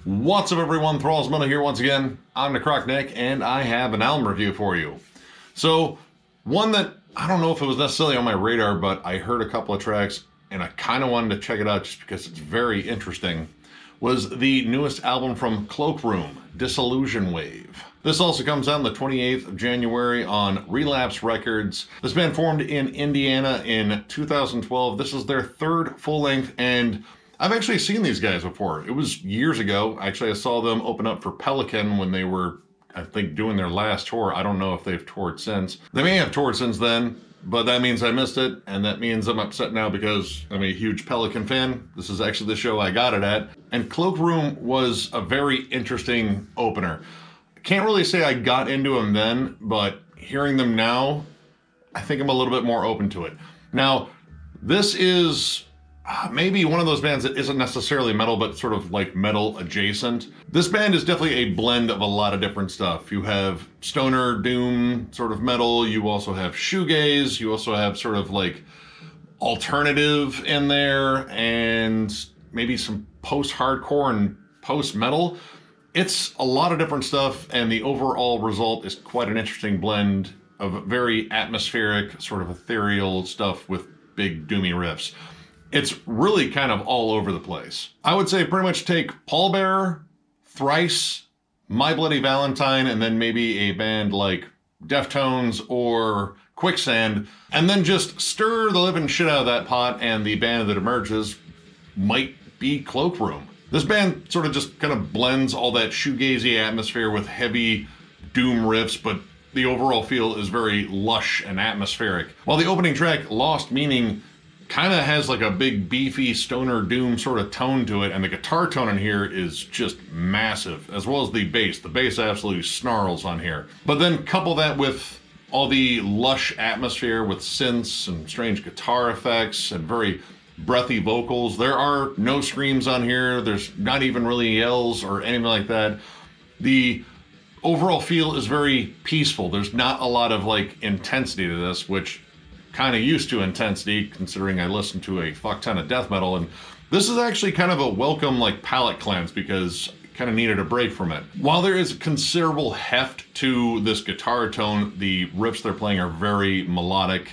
What's up everyone, Thralls here once again. I'm Necrotic Nick and I have an album review for you. So, one that I don't know if it was necessarily on my radar, but I heard a couple of tracks and I kind of wanted to check it out just because it's very interesting, was the newest album from Cloakroom, Dissolution Wave. This also comes out on the 28th of January on Relapse Records. This band formed in Indiana in 2012. This is their third full-length, and I've actually seen these guys before. It was years ago. Actually, I saw them open up for Pelican when they were, I think, doing their last tour. I don't know if they've toured since. They may have toured since then, but that means I missed it, and that means I'm upset now because I'm a huge Pelican fan. This is actually the show I got it at. And Cloakroom was a very interesting opener. Can't really say I got into them then, but hearing them now, I think I'm a little bit more open to it. Now, this is maybe one of those bands that isn't necessarily metal, but sort of like metal adjacent. This band is definitely a blend of a lot of different stuff. You have stoner, doom sort of metal. You also have shoegaze. You also have sort of like alternative in there and maybe some post-hardcore and post-metal. It's a lot of different stuff, and the overall result is quite an interesting blend of very atmospheric, sort of ethereal stuff with big doomy riffs. It's really kind of all over the place. I would say pretty much take Pallbearer, Thrice, My Bloody Valentine, and then maybe a band like Deftones or Quicksand, and then just stir the living shit out of that pot, and the band that emerges might be Cloakroom. This band sort of just kind of blends all that shoegazy atmosphere with heavy doom riffs, but the overall feel is very lush and atmospheric. While the opening track, Lost Meaning, kind of has like a big beefy stoner doom sort of tone to it, and the guitar tone in here is just massive, as well as the bass. The bass absolutely snarls on here. But then couple that with all the lush atmosphere with synths and strange guitar effects and very breathy vocals. There are no screams on here. There's not even really yells or anything like that. The overall feel is very peaceful. There's not a lot of like intensity to this, which kind of used to intensity considering I listen to a fuck ton of death metal, and this is actually kind of a welcome like palate cleanse because I kind of needed a break from it. While there is considerable heft to this guitar tone, the riffs they're playing are very melodic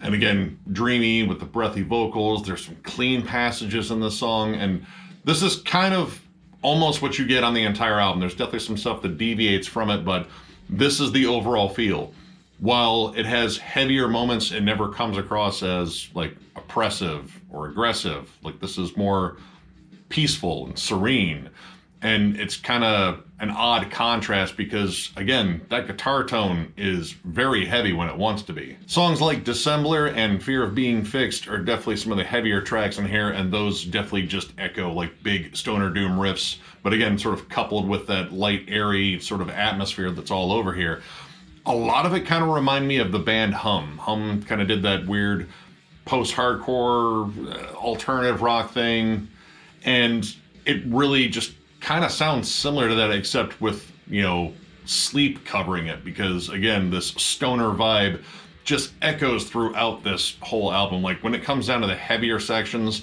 and again dreamy with the breathy vocals. There's some clean passages in the song, and this is kind of almost what you get on the entire album. There's definitely some stuff that deviates from it, but this is the overall feel. While it has heavier moments, it never comes across as like oppressive or aggressive. Like this is more peaceful and serene. And it's kind of an odd contrast because, again, that guitar tone is very heavy when it wants to be. Songs like Dissembler and Fear of Being Fixed are definitely some of the heavier tracks in here, and those definitely just echo like big stoner doom riffs, but again, sort of coupled with that light, airy sort of atmosphere that's all over here. A lot of it kind of remind me of the band Hum. Hum kind of did that weird post-hardcore alternative rock thing, and it really just kind of sounds similar to that, except with, you know, sleep covering it, because again, this stoner vibe just echoes throughout this whole album. Like when it comes down to the heavier sections,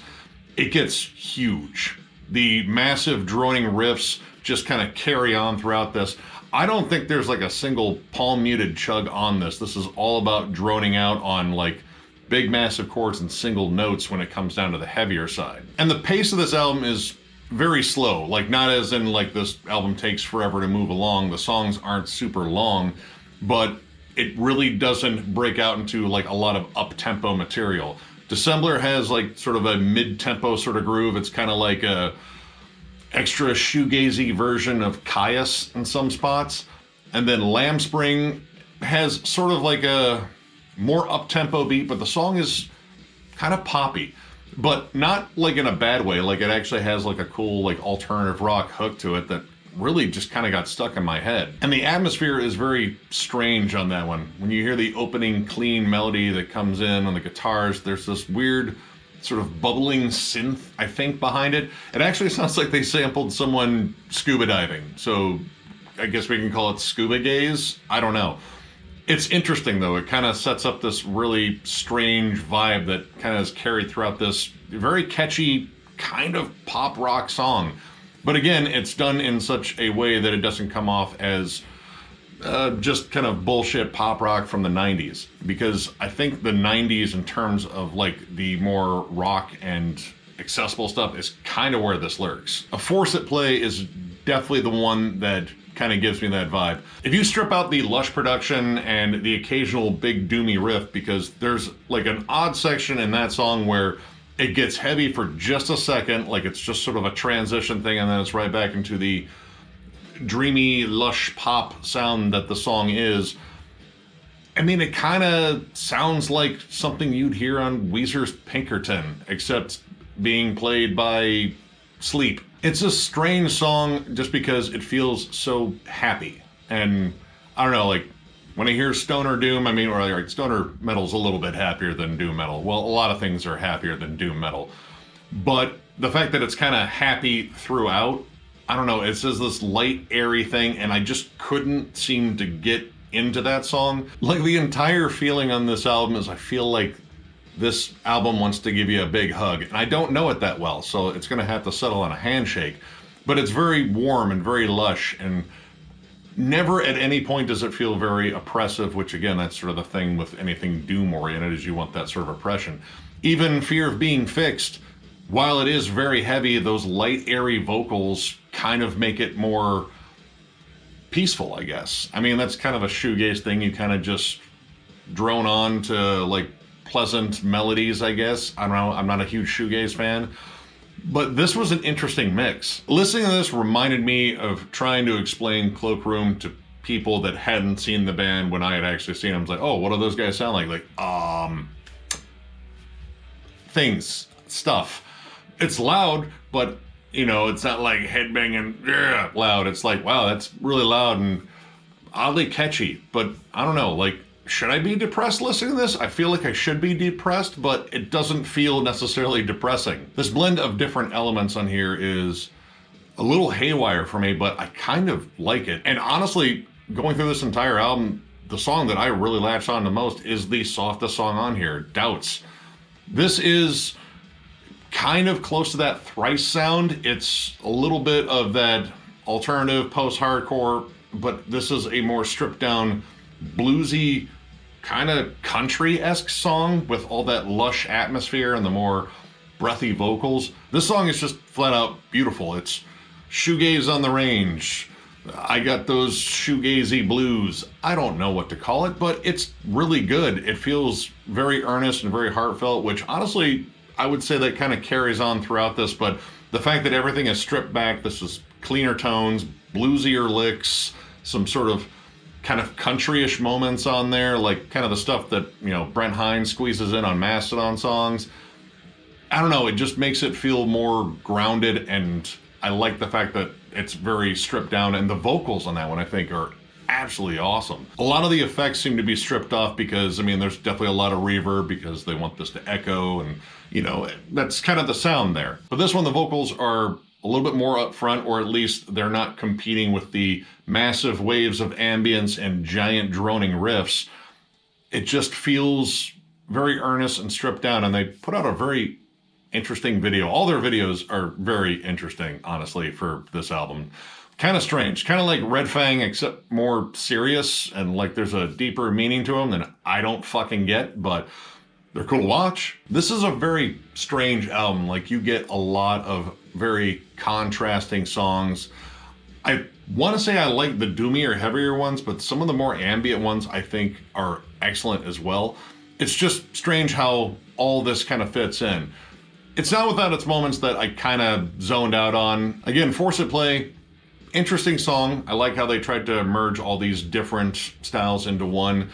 it gets huge. The massive droning riffs just kind of carry on throughout this. I don't think there's like a single palm muted chug on this. This is all about droning out on like big massive chords and single notes when it comes down to the heavier side. And the pace of this album is very slow, like not as in like this album takes forever to move along. The songs aren't super long, but it really doesn't break out into like a lot of up-tempo material. Dissembler has like sort of a mid-tempo sort of groove. It's kind of like a extra shoegazy version of Caius in some spots. And then Lambspring has sort of like a more up-tempo beat, but the song is kind of poppy, but not like in a bad way. Like it actually has like a cool like alternative rock hook to it that really just kind of got stuck in my head. And the atmosphere is very strange on that one. When you hear the opening clean melody that comes in on the guitars, there's this weird sort of bubbling synth, I think, behind it. It actually sounds like they sampled someone scuba diving. So I guess we can call it scuba gaze. I don't know. It's interesting though. It kind of sets up this really strange vibe that kind of is carried throughout this very catchy kind of pop rock song. But again, it's done in such a way that it doesn't come off as just kind of bullshit pop rock from the 90s. Because I think the 90s, in terms of like the more rock and accessible stuff, is kind of where this lurks. A Force at Play is definitely the one that kind of gives me that vibe. If you strip out the lush production and the occasional big doomy riff, because there's like an odd section in that song where it gets heavy for just a second, like it's just sort of a transition thing, and then it's right back into the dreamy, lush pop sound that the song is. I mean, it kind of sounds like something you'd hear on Weezer's Pinkerton, except being played by Sleep. It's a strange song just because it feels so happy. And I don't know, like when I hear stoner doom, I mean, or like stoner metal's a little bit happier than doom metal. Well, a lot of things are happier than doom metal. But the fact that it's kind of happy throughout, I don't know, it's just this light, airy thing, and I just couldn't seem to get into that song. Like the entire feeling on this album is I feel like this album wants to give you a big hug, and I don't know it that well, so it's gonna have to settle on a handshake. But it's very warm and very lush, and never at any point does it feel very oppressive, which again, that's sort of the thing with anything doom-oriented, is you want that sort of oppression. Even Fear of Being Fixed, while it is very heavy, those light, airy vocals kind of make it more peaceful, I guess. I mean, that's kind of a shoegaze thing. You kind of just drone on to like pleasant melodies, I guess. I don't know, I'm not a huge shoegaze fan, but this was an interesting mix. Listening to this reminded me of trying to explain Cloakroom to people that hadn't seen the band when I had actually seen them. I was like, oh, what do those guys sound like? Like, things, stuff. It's loud, but you know, it's not like headbanging loud. It's like, wow, that's really loud and oddly catchy, but I don't know, like, should I be depressed listening to this? I feel like I should be depressed, but it doesn't feel necessarily depressing. This blend of different elements on here is a little haywire for me, but I kind of like it. And honestly, going through this entire album, the song that I really latched on the most is the softest song on here, Doubts. This is kind of close to that Thrice sound. It's a little bit of that alternative post-hardcore, but this is a more stripped down, bluesy, kind of country-esque song with all that lush atmosphere and the more breathy vocals. This song is just flat out beautiful. It's shoegaze on the range. I got those shoegazy blues. I don't know what to call it, but it's really good. It feels very earnest and very heartfelt, which honestly, I would say that kind of carries on throughout this, but the fact that everything is stripped back, this is cleaner tones, bluesier licks, some sort of kind of country-ish moments on there, like kind of the stuff that, you know, Brent Hinds squeezes in on Mastodon songs. I don't know, it just makes it feel more grounded, and I like the fact that it's very stripped down, and the vocals on that one I think are absolutely awesome. A lot of the effects seem to be stripped off because, I mean, there's definitely a lot of reverb because they want this to echo, and, you know, that's kind of the sound there. But this one, the vocals are a little bit more upfront, or at least they're not competing with the massive waves of ambience and giant droning riffs. It just feels very earnest and stripped down, and they put out a very interesting video. All their videos are very interesting, honestly, for this album. Kind of strange, kind of like Red Fang, except more serious, and like there's a deeper meaning to them than I don't fucking get, but they're cool to watch. This is a very strange album. Like, you get a lot of very contrasting songs. I want to say I like the doomier, heavier ones, but some of the more ambient ones I think are excellent as well. It's just strange how all this kind of fits in. It's not without its moments that I kind of zoned out on. Again, Force at Play, interesting song. I like how they tried to merge all these different styles into one,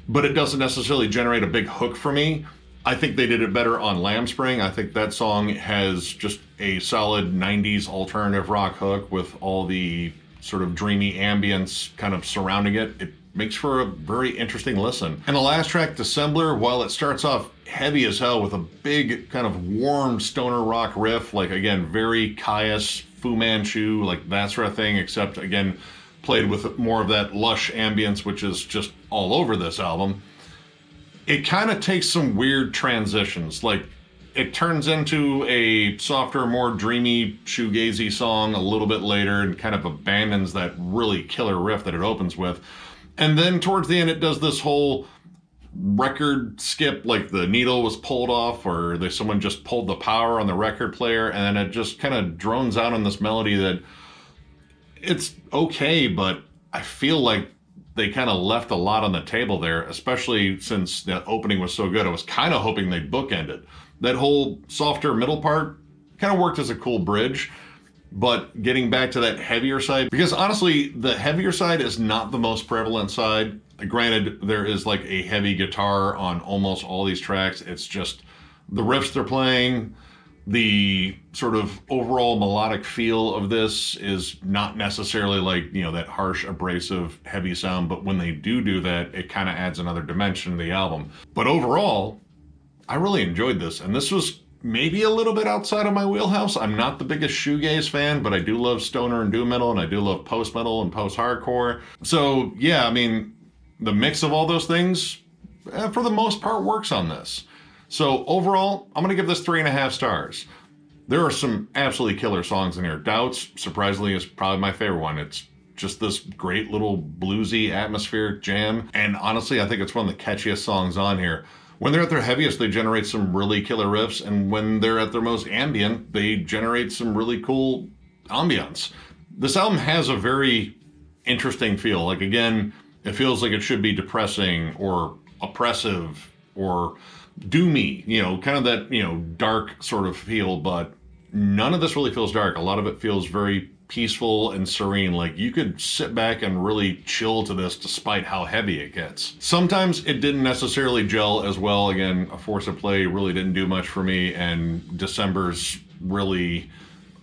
but it doesn't necessarily generate a big hook for me. I think they did it better on Lamb Spring. I think that song has just a solid 90s alternative rock hook with all the sort of dreamy ambience kind of surrounding it. It makes for a very interesting listen. And the last track, Dissembler, while it starts off heavy as hell with a big kind of warm stoner rock riff, like again, very Caius, Fu Manchu, like that sort of thing, except again, played with more of that lush ambience, which is just all over this album. It kind of takes some weird transitions. Like, it turns into a softer, more dreamy, shoegazy song a little bit later and kind of abandons that really killer riff that it opens with. And then towards the end, it does this whole record skip, like the needle was pulled off or someone just pulled the power on the record player, and then it just kind of drones out on this melody that it's okay, but I feel like they kind of left a lot on the table there, especially since the opening was so good. I was kind of hoping they'd bookend it. That whole softer middle part kind of worked as a cool bridge, but getting back to that heavier side, because honestly, the heavier side is not the most prevalent side. Granted, there is like a heavy guitar on almost all these tracks. It's just the riffs they're playing, the sort of overall melodic feel of this is not necessarily like, you know, that harsh, abrasive, heavy sound, but when they do that, it kind of adds another dimension to the album. But overall, I really enjoyed this, and this was maybe a little bit outside of my wheelhouse. I'm not the biggest shoegaze fan, but I do love stoner and doom metal, and I do love post-metal and post-hardcore. So yeah, I mean, the mix of all those things, for the most part, works on this. So overall, I'm gonna give this 3.5 stars. There are some absolutely killer songs in here. Doubts, surprisingly, is probably my favorite one. It's just this great little bluesy atmospheric jam. And honestly, I think it's one of the catchiest songs on here. When they're at their heaviest, they generate some really killer riffs. And when they're at their most ambient, they generate some really cool ambience. This album has a very interesting feel. Like, again, it feels like it should be depressing or oppressive or doomy, you know, kind of that, you know, dark sort of feel, but none of this really feels dark. A lot of it feels very peaceful and serene. Like you could sit back and really chill to this despite how heavy it gets. Sometimes it didn't necessarily gel as well. Again, A Force of Play really didn't do much for me, and December's really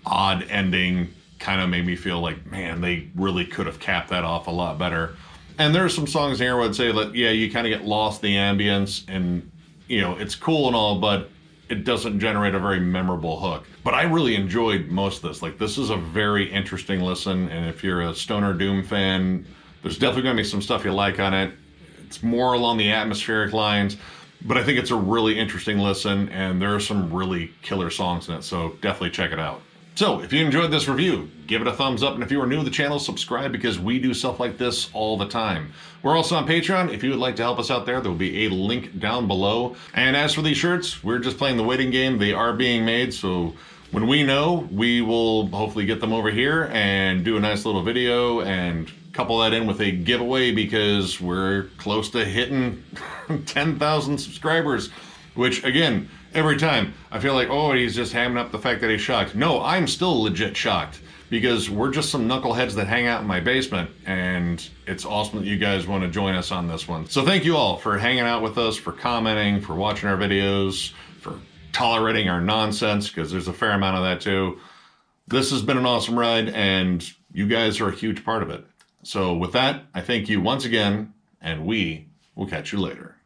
odd ending kind of made me feel like, man, they really could have capped that off a lot better. And there are some songs here where I'd say that, yeah, you kind of get lost in the ambience, and you know, it's cool and all, but it doesn't generate a very memorable hook. But I really enjoyed most of this. Like, this is a very interesting listen, and if you're a stoner doom fan, there's definitely gonna be some stuff you like on it. It's more along the atmospheric lines, but I think it's a really interesting listen, and there are some really killer songs in it, so definitely check it out. So if you enjoyed this review, give it a thumbs up, and if you are new to the channel, subscribe, because we do stuff like this all the time. We're also on Patreon. If you would like to help us out there, there will be a link down below. And as for these shirts, we're just playing the waiting game. They are being made, so when we know, we will hopefully get them over here and do a nice little video and couple that in with a giveaway, because we're close to hitting 10,000 subscribers, which again, every time I feel like, oh, he's just hamming up the fact that he's shocked. No, I'm still legit shocked, because we're just some knuckleheads that hang out in my basement, and it's awesome that you guys want to join us on this one. So thank you all for hanging out with us, for commenting, for watching our videos, for tolerating our nonsense, because there's a fair amount of that too. This has been an awesome ride, and you guys are a huge part of it. So with that, I thank you once again, and we will catch you later.